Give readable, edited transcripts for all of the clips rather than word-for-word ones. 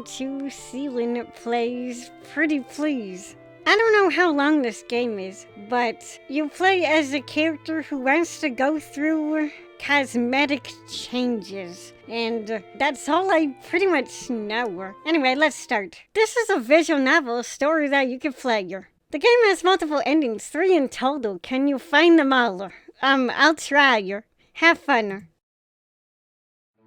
welcome to Ceiling Plays Pretty Please. I don't know how long this game is, but you play as a character who wants to go through cosmetic changes, and that's all I pretty much know. Anyway, let's start. This is a visual novel story that you can play. The game has multiple endings, 3 in total. Can you find them all? I'll try. Have fun.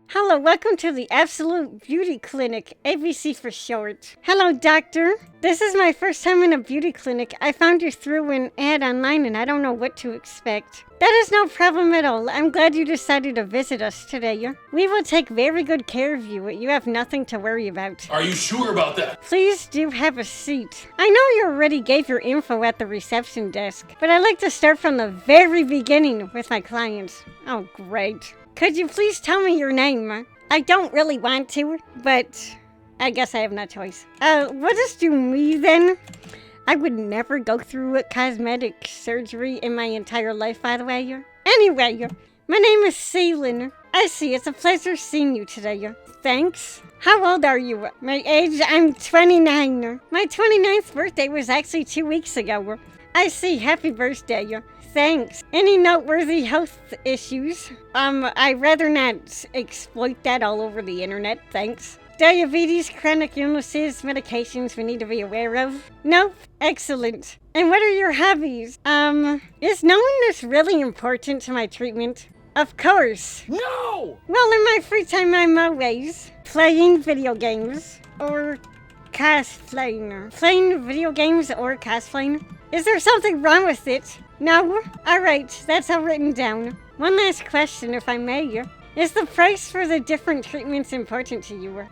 Hello, welcome to the Absolute Beauty Clinic, ABC for short. Hello, doctor. This is my first time in a beauty clinic. I found you through an ad online and I don't know what to expect. That is no problem at all. I'm glad you decided to visit us today. We will take very good care of you. You have nothing to worry about. Are you sure about that? Please do have a seat. I know you already gave your info at the reception desk, but I like to start from the very beginning with my clients. Oh, great. Could you please tell me your name? I don't really want to, but I guess I have no choice. What does do me then? I would never go through a cosmetic surgery in my entire life, by the way. Anyway, my name is Celine. I see, it's a pleasure seeing you today. Thanks. How old are you? My age, I'm 29. My 29th birthday was actually 2 weeks ago. I see, happy birthday. Thanks. Any noteworthy health issues? I'd rather not exploit that all over the internet, thanks. Diabetes, chronic illnesses, medications we need to be aware of? Nope. Excellent. And what are your hobbies? Is knowing this really important to my treatment? Of course. No! Well, in my free time, I'm always playing video games or cosplaying. Playing video games or cosplaying? Is there something wrong with it? No? Alright, that's all written down. One last question, if I may. Is the price for the different treatments important to you?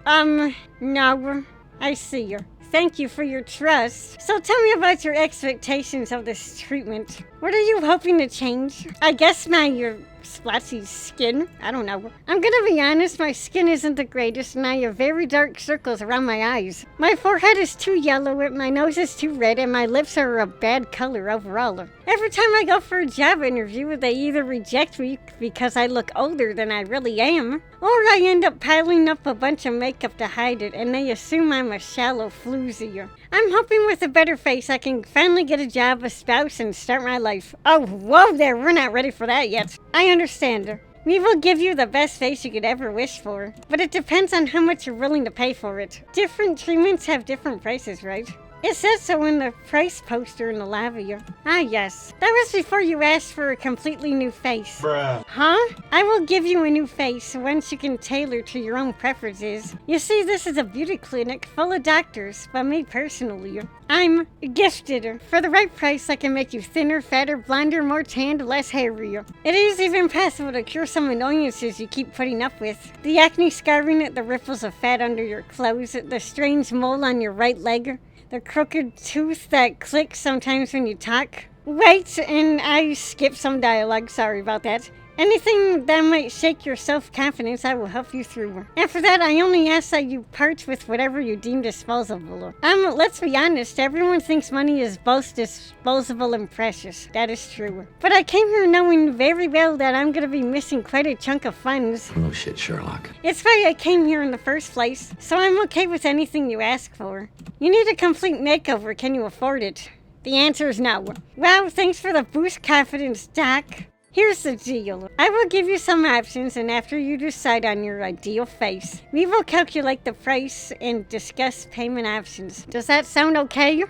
No. I see. Thank you for your trust. So tell me about your expectations of this treatment. What are you hoping to change? I guess my splotchy skin? I don't know. I'm gonna be honest, my skin isn't the greatest and I have very dark circles around my eyes. My forehead is too yellow, my nose is too red, and my lips are a bad color overall. Every time I go for a job interview, they either reject me because I look older than I really am, or I end up piling up a bunch of makeup to hide it and they assume I'm a shallow floozy. I'm hoping with a better face I can finally get a job, a spouse, and start my life. Oh, whoa there, we're not ready for that yet. I understand. We will give you the best face you could ever wish for, but it depends on how much you're willing to pay for it. Different treatments have different prices, right? It says so in the price poster in the lobby. Ah, yes. That was before you asked for a completely new face. Bruh. Huh? I will give you a new face once you can tailor to your own preferences. You see, this is a beauty clinic full of doctors, but me personally, I'm gifted. For the right price, I can make you thinner, fatter, blonder, more tanned, less hairy. It is even possible to cure some annoyances you keep putting up with. The acne scarring, the ripples of fat under your clothes, the strange mole on your right leg, the crooked tooth that clicks sometimes when you talk. Wait, and I skipped some dialogue, sorry about that. Anything that might shake your self-confidence, I will help you through. After that, I only ask that you part with whatever you deem disposable. Let's be honest, everyone thinks money is both disposable and precious. That is true. But I came here knowing very well that I'm gonna be missing quite a chunk of funds. Oh shit, Sherlock. It's why I came here in the first place, so I'm okay with anything you ask for. You need a complete makeover, can you afford it? The answer is no. Wow, thanks for the boost confidence, Doc. Here's the deal. I will give you some options, and after you decide on your ideal face, we will calculate the price and discuss payment options. Does that sound okay?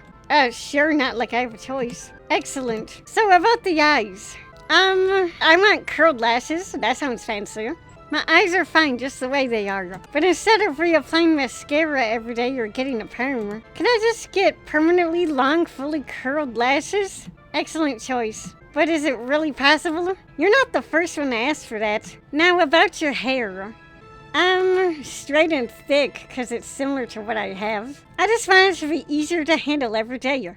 Sure, not like I have a choice. Excellent. So about the eyes. I want curled lashes. That sounds fancy. My eyes are fine just the way they are. But instead of reapplying mascara every day or getting a perm, can I just get permanently long, fully curled lashes? Excellent choice. But is it really possible? You're not the first one to ask for that. Now about your hair. Straight and thick, because it's similar to what I have. I just want it to be easier to handle every day.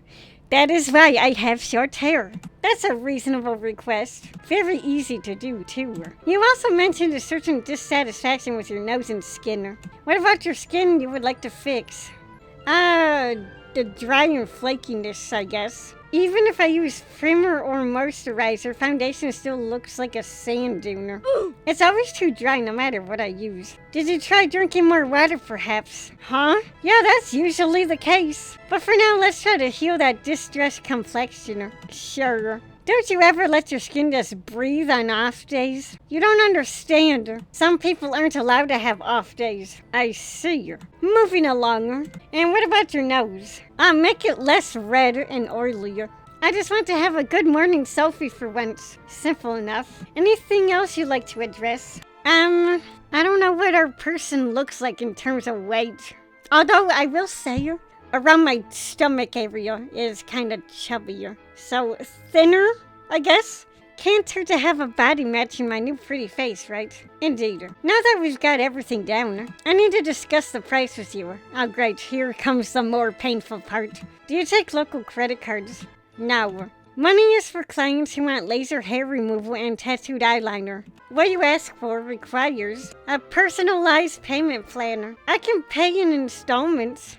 That is why I have short hair. That's a reasonable request. Very easy to do, too. You also mentioned a certain dissatisfaction with your nose and skin. What about your skin you would like to fix? The dry and flakiness, I guess. Even if I use primer or moisturizer, foundation still looks like a sand dune. It's always too dry no matter what I use. Did you try drinking more water perhaps? Huh? Yeah, that's usually the case. But for now, let's try to heal that distressed complexion. Sure. Don't you ever let your skin just breathe on off days? You don't understand. Some people aren't allowed to have off days. I see. Moving along. And what about your nose? Make it less red and oily. I just want to have a good morning selfie for once. Simple enough. Anything else you'd like to address? I don't know what our person looks like in terms of weight. Although I will say, around my stomach area is kind of chubbier. So thinner, I guess. Can't hurt to have a body matching my new pretty face, right? Indeed. Now that we've got everything down, I need to discuss the price with you. Oh great, here comes the more painful part. Do you take local credit cards? No. Money is for clients who want laser hair removal and tattooed eyeliner. What you ask for requires a personalized payment plan. I can pay in installments.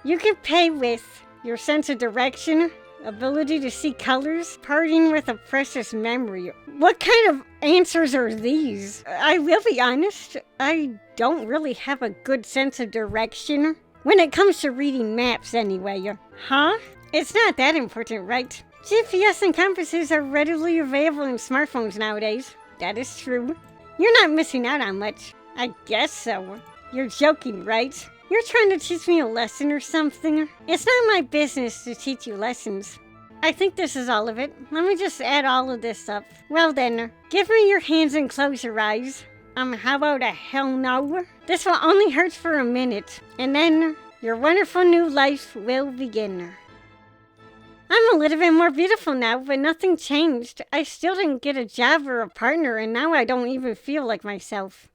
You can pay with your sense of direction, ability to see colors, parting with a precious memory. What kind of answers are these? I will be honest, I don't really have a good sense of direction. When it comes to reading maps anyway. Huh? It's not that important, right? GPS and compasses are readily available in smartphones nowadays. That is true. You're not missing out on much. I guess so. You're joking, right? You're trying to teach me a lesson or something? It's not my business to teach you lessons. I think this is all of it. Let me just add all of this up. Well then, give me your hands and close your eyes. How about a hell no? This will only hurt for a minute, and then your wonderful new life will begin. I'm a little bit more beautiful now, but nothing changed. I still didn't get a job or a partner, and now I don't even feel like myself.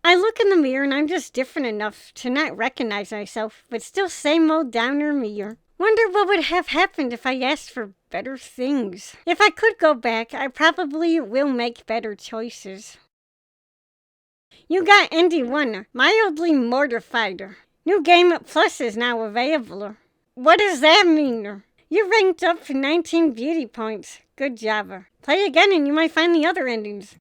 I look in the mirror and I'm just different enough to not recognize myself, but still same old downer me. Wonder what would have happened if I asked for better things. If I could go back, I probably will make better choices. You got ND1, mildly mortified. New game plus is now available. What does that mean? You ranked up for 19 beauty points. Good job. Play again and you might find the other endings.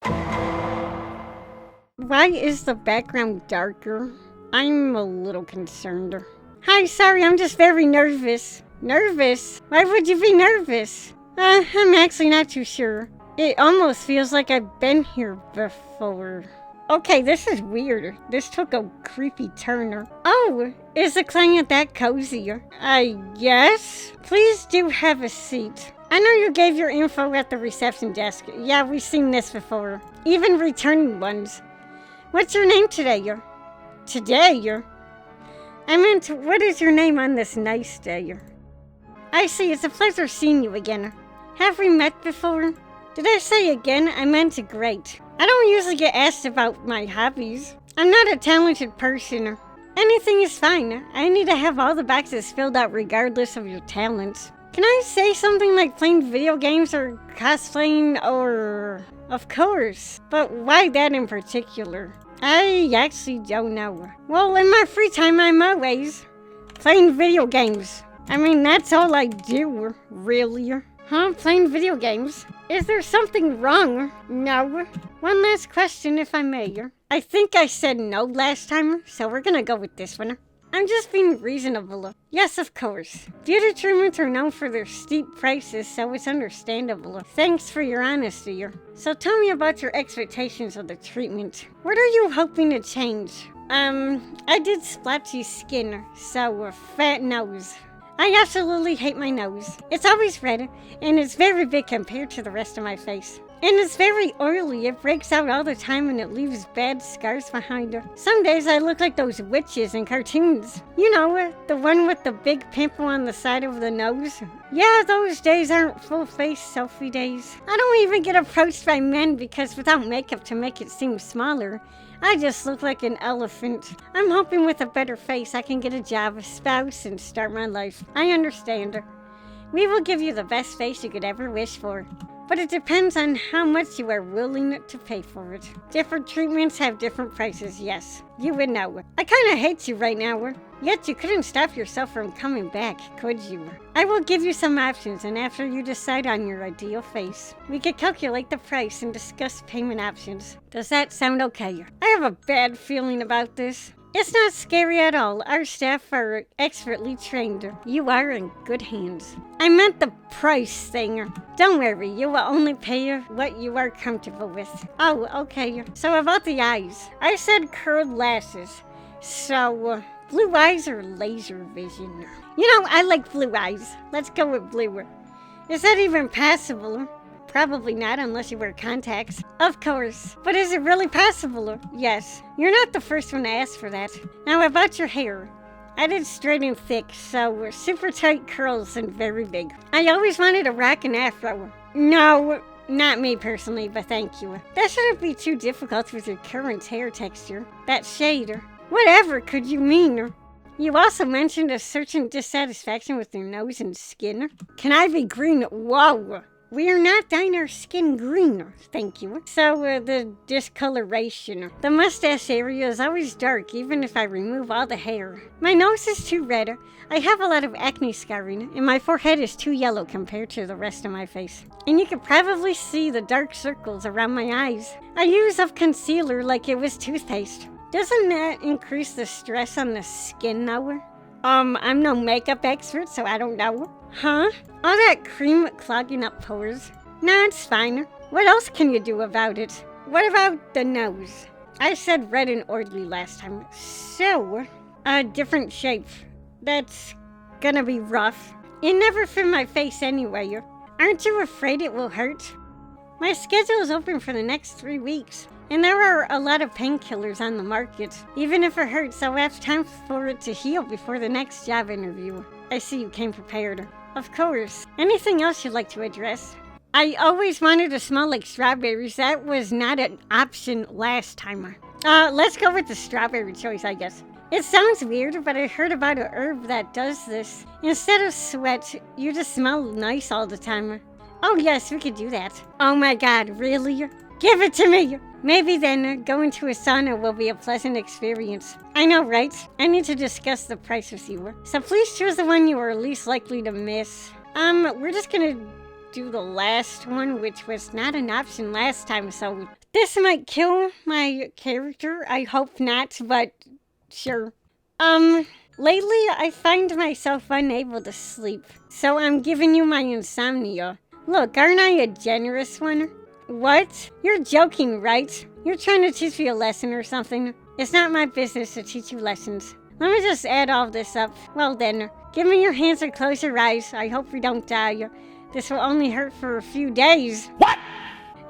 Why is the background darker? I'm a little concerned. Hi, sorry, I'm just very nervous. Nervous? Why would you be nervous? I'm actually not too sure. It almost feels like I've been here before. Okay, this is weird. This took a creepy turn. Oh, is the client that cozy? I guess? Please do have a seat. I know you gave your info at the reception desk. Yeah, we've seen this before. Even returning ones. What's your name today? Today? I meant, what is your name on this nice day? I see, it's a pleasure seeing you again. Have we met before? Did I say again? I meant great. I don't usually get asked about my hobbies. I'm not a talented person. Anything is fine. I need to have all the boxes filled out regardless of your talents. Can I say something like playing video games or cosplaying or... Of course. But why that in particular? I actually don't know. Well, in my free time, I'm always playing video games. I mean, that's all I do, really. Huh? Playing video games? Is there something wrong? No. One last question, if I may. I think I said no last time, so we're gonna go with this one. I'm just being reasonable. Yes, of course. Beauty treatments are known for their steep prices, so it's understandable. Thanks for your honesty. So tell me about your expectations of the treatment. What are you hoping to change? I did splotchy skin, so a fat nose. I absolutely hate my nose. It's always red, and it's very big compared to the rest of my face. And it's very oily. It breaks out all the time and it leaves bad scars behind her. Some days I look like those witches in cartoons. You know, the one with the big pimple on the side of the nose. Yeah, those days aren't full face selfie days. I don't even get approached by men because without makeup to make it seem smaller, I just look like an elephant. I'm hoping with a better face I can get a job, a spouse, and start my life. I understand. We will give you the best face you could ever wish for. but it depends on how much you are willing to pay for it. Different treatments have different prices, yes. You would know. I kinda hate you right now, yet you couldn't stop yourself from coming back, could you? I will give you some options, and after you decide on your ideal face, we can calculate the price and discuss payment options. Does that sound okay? I have a bad feeling about this. It's not scary at all. Our staff are expertly trained. You are in good hands. I meant the price thing. Don't worry, you will only pay what you are comfortable with. Oh, okay. So about the eyes. I said curled lashes. So, blue eyes or laser vision? You know, I like blue eyes. Let's go with blue. Is that even possible? Probably not unless you wear contacts. Of course. But is it really possible? Yes. You're not the first one to ask for that. Now about your hair. I did straight and thick, so super tight curls and very big. I always wanted to rock an afro. No, not me personally, but thank you. That shouldn't be too difficult with your current hair texture. That shade. Whatever could you mean? You also mentioned a certain dissatisfaction with your nose and skin. Can I be green? Whoa! We are not dyeing our skin green, thank you. So, the discoloration. The mustache area is always dark, even if I remove all the hair. My nose is too red. I have a lot of acne scarring, and my forehead is too yellow compared to the rest of my face. And you can probably see the dark circles around my eyes. I use up concealer like it was toothpaste. Doesn't that increase the stress on the skin now? I'm no makeup expert, so I don't know. Huh? All that cream clogging up pores? Nah, it's fine. What else can you do about it? What about the nose? I said red and oily last time. So, a different shape. That's gonna be rough. It never fit my face anyway. Aren't you afraid it will hurt? My schedule is open for the next 3 weeks. And there are a lot of painkillers on the market. Even if it hurts, I'll have time for it to heal before the next job interview. I see you came prepared. Of course. Anything else you'd like to address? I always wanted to smell like strawberries. That was not an option last time. Let's go with the strawberry choice, I guess. It sounds weird, but I heard about a herb that does this. Instead of sweat, you just smell nice all the time. Oh yes, we could do that. Oh my god, really? Give it to me! Maybe then, going to a sauna will be a pleasant experience. I know, right? I need to discuss the price with you. So please choose the one you are least likely to miss. We're just gonna do the last one, which was not an option last time, so this might kill my character. I hope not, but sure. Lately I find myself unable to sleep, so I'm giving you my insomnia. Look, aren't I a generous one? What? You're joking, right? You're trying to teach me a lesson or something. It's not my business to teach you lessons. Let me just add all this up. Well then, give me your hands and close your eyes. I hope we don't die. This will only hurt for a few days. What?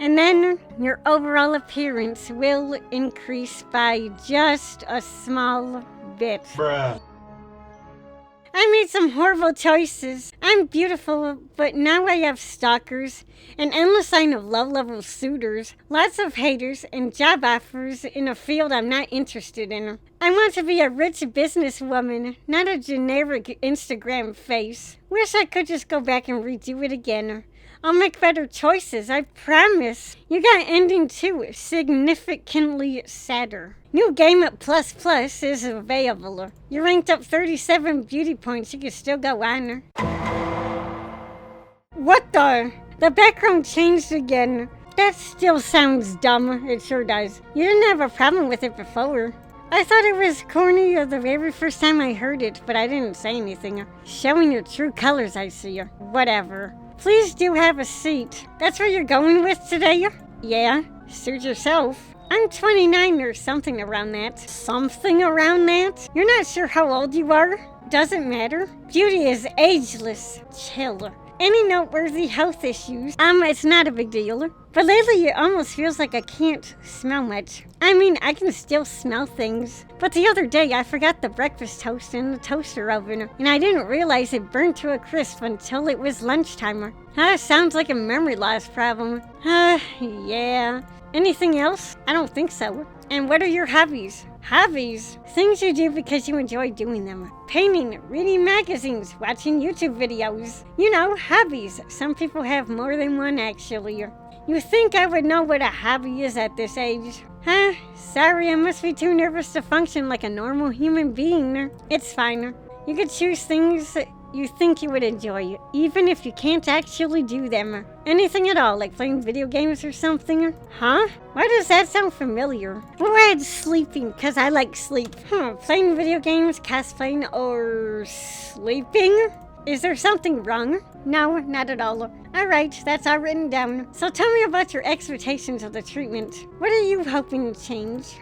And then your overall appearance will increase by just a small bit. Bruh. I made some horrible choices. I'm beautiful, but now I have stalkers, an endless line of low-level suitors, lots of haters, and job offers in a field I'm not interested in. I want to be a rich businesswoman, not a generic Instagram face. Wish I could just go back and redo it again. I'll make better choices, I promise. You got ending 2, significantly sadder. New game at plus is available. You ranked up 37 beauty points, you can still go on. What the? The background changed again. That still sounds dumb, it sure does. You didn't have a problem with it before. I thought it was corny the very first time I heard it, but I didn't say anything. Showing your true colors, I see. Whatever. Please do have a seat. That's where you're going with today? Yeah, suit yourself. I'm 29 or something around that. Something around that? You're not sure how old you are? Doesn't matter. Beauty is ageless. Chill. Any noteworthy health issues? It's not a big deal. But lately it almost feels like I can't smell much. I mean, I can still smell things. But the other day I forgot the breakfast toast in the toaster oven, and I didn't realize it burned to a crisp until it was lunchtime. Sounds like a memory loss problem. Yeah. Anything else? I don't think so. And what are your hobbies? Hobbies. Things you do because you enjoy doing them. Painting, reading magazines, watching YouTube videos. You know, hobbies. Some people have more than one actually. You think I would know what a hobby is at this age? Huh? Sorry, I must be too nervous to function like a normal human being. It's fine. You could choose things you think you would enjoy, even if you can't actually do them. Anything at all, like playing video games or something? Huh? Why does that sound familiar? We'll add sleeping, because I like sleep. Playing video games, cosplaying, or sleeping? Is there something wrong? No, not at all. Alright, that's all written down. So tell me about your expectations of the treatment. What are you hoping to change?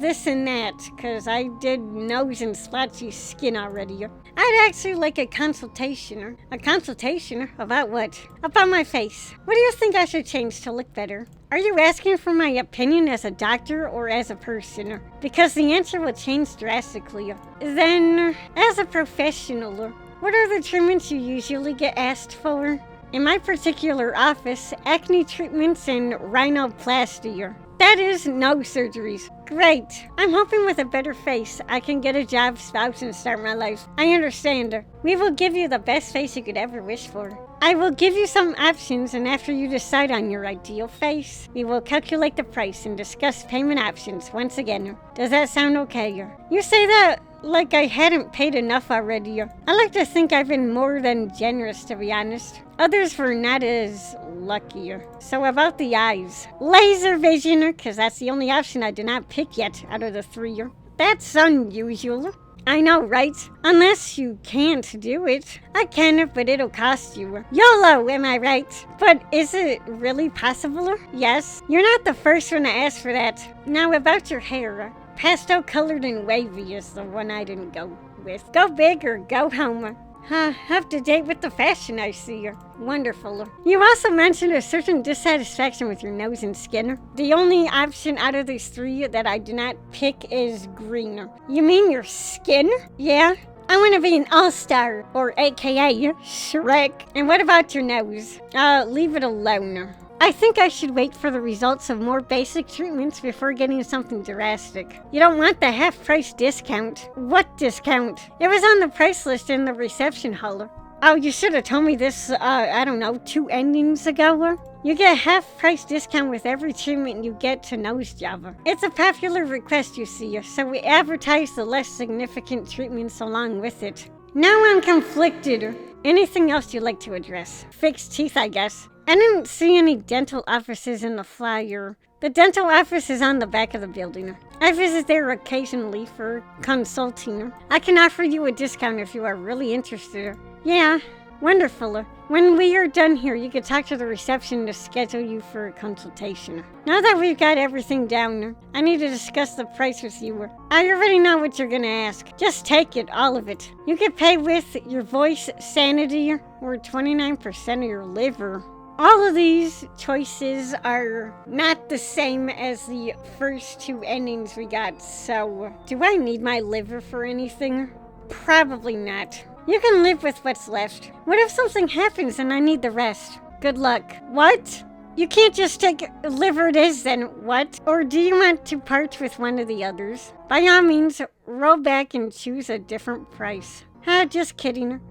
This and that, because I did nose and splotchy skin already. I'd actually like a consultation. A consultation? About what? About my face. What do you think I should change to look better? Are you asking for my opinion as a doctor or as a person? Because the answer will change drastically. Then, as a professional, what are the treatments you usually get asked for? In my particular office, acne treatments and rhinoplasty. That is, no surgeries. Great. I'm hoping with a better face, I can get a job, spouse, and start my life. I understand. We will give you the best face you could ever wish for. I will give you some options, and after you decide on your ideal face, we will calculate the price and discuss payment options once again. Does that sound okay? You say that like I hadn't paid enough already. I like to think I've been more than generous, to be honest. Others were not as lucky. So about the eyes. Laser vision, because that's the only option I did not pick yet out of the three. That's unusual. I know, right? Unless you can't do it. I can, but it'll cost you. YOLO, am I right? But is it really possible? Yes. You're not the first one to ask for that. Now about your hair. Pastel colored and wavy is the one I didn't go with. Go big or go home. Up to date with the fashion, I see. Wonderful. You also mentioned a certain dissatisfaction with your nose and skin. The only option out of these three that I did not pick is green. You mean your skin? Yeah. I want to be an all-star, or AKA Shrek. And what about your nose? Leave it alone. I think I should wait for the results of more basic treatments before getting something drastic. You don't want the half-price discount. What discount? It was on the price list in the reception hall. Oh, you should have told me this, 2 endings ago. You get a half-price discount with every treatment you get to nose job. It's a popular request, you see, so we advertise the less significant treatments along with it. Now I'm conflicted. Anything else you'd like to address? Fixed teeth, I guess. I didn't see any dental offices in the flyer. The dental office is on the back of the building. I visit there occasionally for consulting. I can offer you a discount if you are really interested. Yeah, wonderful. When we are done here, you can talk to the reception to schedule you for a consultation. Now that we've got everything down, I need to discuss the price with you. I already know what you're gonna ask. Just take it, all of it. You can pay with your voice, sanity, or 29% of your liver. All of these choices are not the same as the first 2 endings we got, so do I need my liver for anything? Probably not. You can live with what's left. What if something happens and I need the rest? Good luck. What? You can't just take liver it is then, what? Or do you want to part with one of the others? By all means, roll back and choose a different price. Just kidding.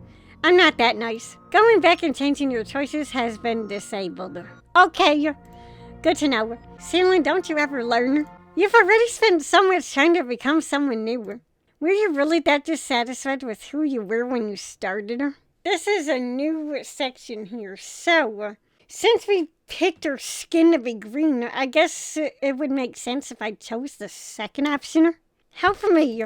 I'm not that nice. Going back and changing your choices has been disabled. Okay, good to know. Celine, don't you ever learn? You've already spent so much trying to become someone new. Were you really that dissatisfied with who you were when you started? This is a new section here, so since we picked our skin to be green, I guess it would make sense if I chose the second option. Help me.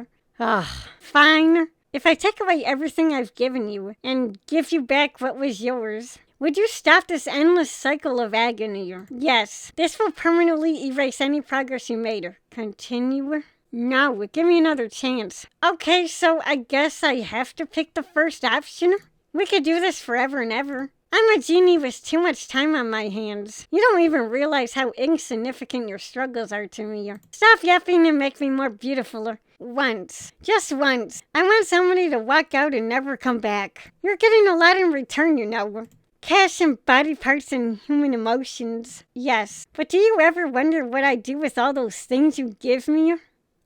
Fine. If I take away everything I've given you and give you back what was yours, would you stop this endless cycle of agony? Yes. This will permanently erase any progress you made. Continue? No, give me another chance. Okay, so I guess I have to pick the first option? We could do this forever and ever. I'm a genie with too much time on my hands. You don't even realize how insignificant your struggles are to me. Stop yapping and make me more beautiful. Once. Just once. I want somebody to walk out and never come back. You're getting a lot in return, you know. Cash and body parts and human emotions. Yes. But do you ever wonder what I do with all those things you give me?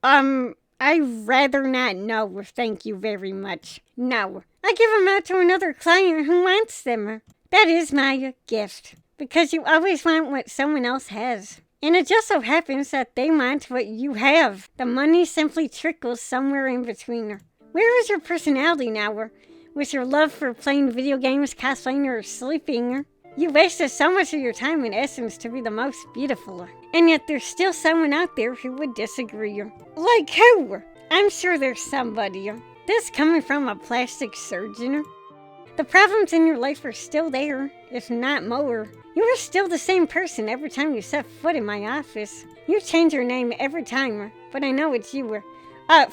I'd rather not know, thank you very much. No. I give them out to another client who wants them. That is my gift. Because you always want what someone else has. And it just so happens that they want what you have. The money simply trickles somewhere in between. Where is your personality now? With your love for playing video games, cosplaying, or sleeping? You wasted so much of your time in essence to be the most beautiful. And yet there's still someone out there who would disagree. Like who? I'm sure there's somebody. This coming from a plastic surgeon. The problems in your life are still there, if not more. You are still the same person every time you set foot in my office. You change your name every time, but I know it's you.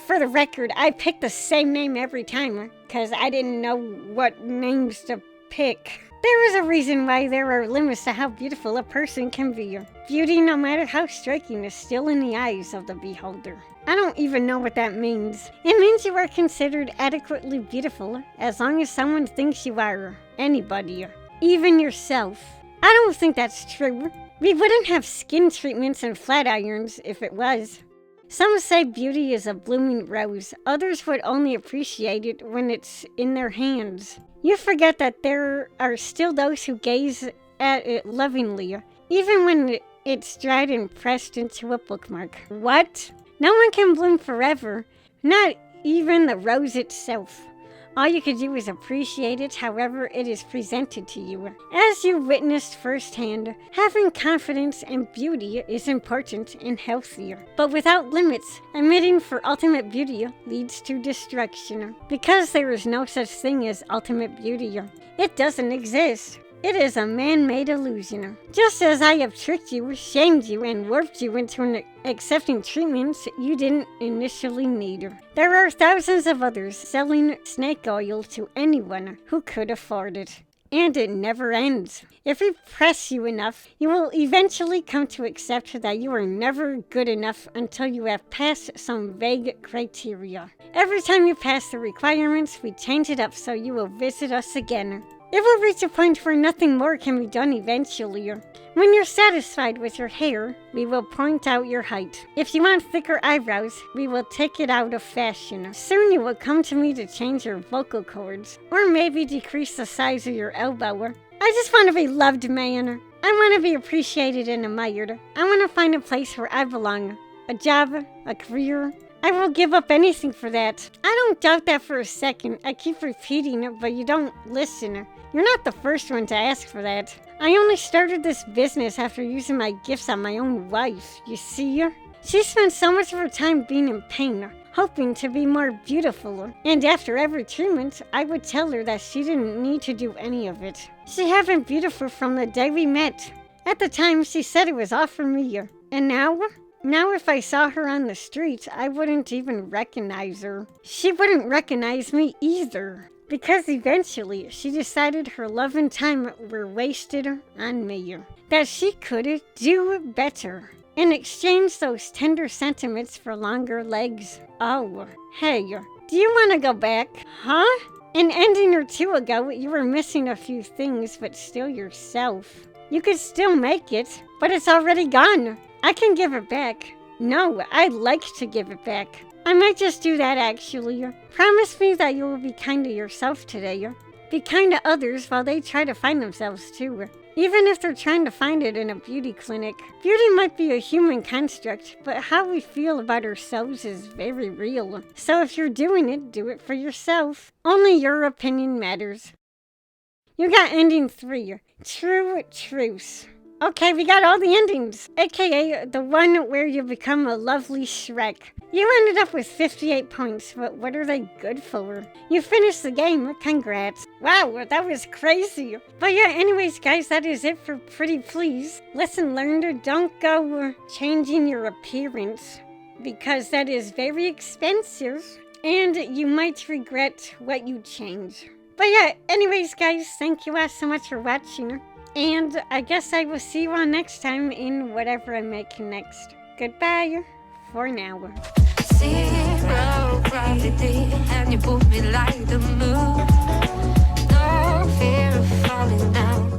For the record, I pick the same name every time, because I didn't know what names to pick. There is a reason why there are limits to how beautiful a person can be. Beauty, no matter how striking, is still in the eyes of the beholder. I don't even know what that means. It means you are considered adequately beautiful as long as someone thinks you are. Anybody. Even yourself. I don't think that's true. We wouldn't have skin treatments and flat irons if it was. Some say beauty is a blooming rose. Others would only appreciate it when it's in their hands. You forget that there are still those who gaze at it lovingly, even when it's dried and pressed into a bookmark. What? No one can bloom forever, not even the rose itself. All you can do is appreciate it however it is presented to you. As you witnessed firsthand, having confidence and beauty is important and healthy. But without limits, admitting for ultimate beauty leads to destruction. Because there is no such thing as ultimate beauty. It doesn't exist. It is a man-made illusion. Just as I have tricked you, shamed you, and warped you into accepting treatments you didn't initially need. There are thousands of others selling snake oil to anyone who could afford it. And it never ends. If we press you enough, you will eventually come to accept that you are never good enough until you have passed some vague criteria. Every time you pass the requirements, we change it up so you will visit us again. It will reach a point where nothing more can be done eventually. When you're satisfied with your hair, we will point out your height. If you want thicker eyebrows, we will take it out of fashion. Soon you will come to me to change your vocal cords, or maybe decrease the size of your elbow. I just want to be loved, man. I want to be appreciated and admired. I want to find a place where I belong. A job, a career. I will give up anything for that. I don't doubt that for a second. I keep repeating it, but you don't listen. You're not the first one to ask for that. I only started this business after using my gifts on my own wife, you see? She spent so much of her time being in pain, hoping to be more beautiful. And after every treatment, I would tell her that she didn't need to do any of it. She had been beautiful from the day we met. At the time, she said it was all for me. And now? Now if I saw her on the street, I wouldn't even recognize her. She wouldn't recognize me either. Because eventually, she decided her love and time were wasted on me. That she could do better. And exchange those tender sentiments for longer legs. Oh, hey, do you want to go back? Huh? An ending or two ago, you were missing a few things, but still yourself. You could still make it, but it's already gone. I can give it back. No, I'd like to give it back. I might just do that actually. Promise me that you will be kind to yourself today. Be kind to others while they try to find themselves too. Even if they're trying to find it in a beauty clinic. Beauty might be a human construct, but how we feel about ourselves is very real. So if you're doing it, do it for yourself. Only your opinion matters. You got ending 3. True truce. Okay, we got all the endings, aka the one where you become a lovely Shrek. You ended up with 58 points, but what are they good for? You finished the game, congrats. Wow, that was crazy. But yeah, anyways guys, that is it for Pretty Please. Lesson learned, don't go changing your appearance, because that is very expensive, and you might regret what you change. But yeah, anyways guys, thank you all so much for watching. And I guess I will see you all next time in whatever I make next. Goodbye for now. 0 gravity, and you move me like the moon. No fear of falling down.